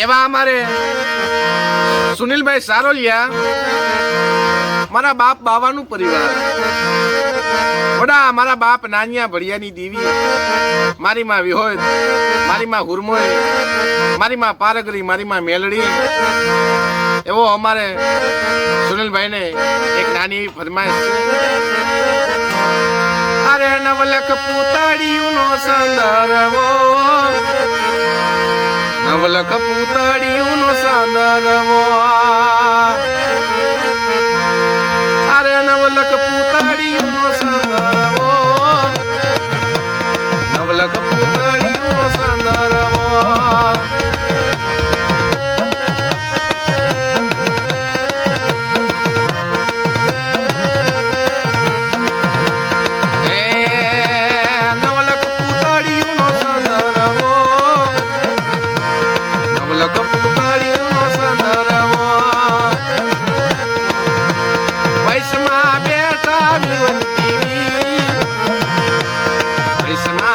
એવા અમારે સુનિલભાઈ સારોલિયા, મારા બાપ બાવાનું પરિવાર, વડા મારા બાપ નાનિયા ભડિયાની દેવી, મારી માં વિહોય, મારી માં હુરમોય, મારી માં પારગરી, મારી માં મેલડી. એવો અમારે સુનિલભાઈ ને એક નાની એવી ફરમાઈશ છે. અરે નવલખ પૂતળિયું નો સંદર્ભો, નવલખ પૂતળિયું નો સંદર્ભો, અરે નવલખ પૂતળિયું નો સંદર્ભો, નવલખ પૂતળિયું નો સંદર્ભો. વૈષ્ણવ બેટા હું દેવી, વૈષ્ણવ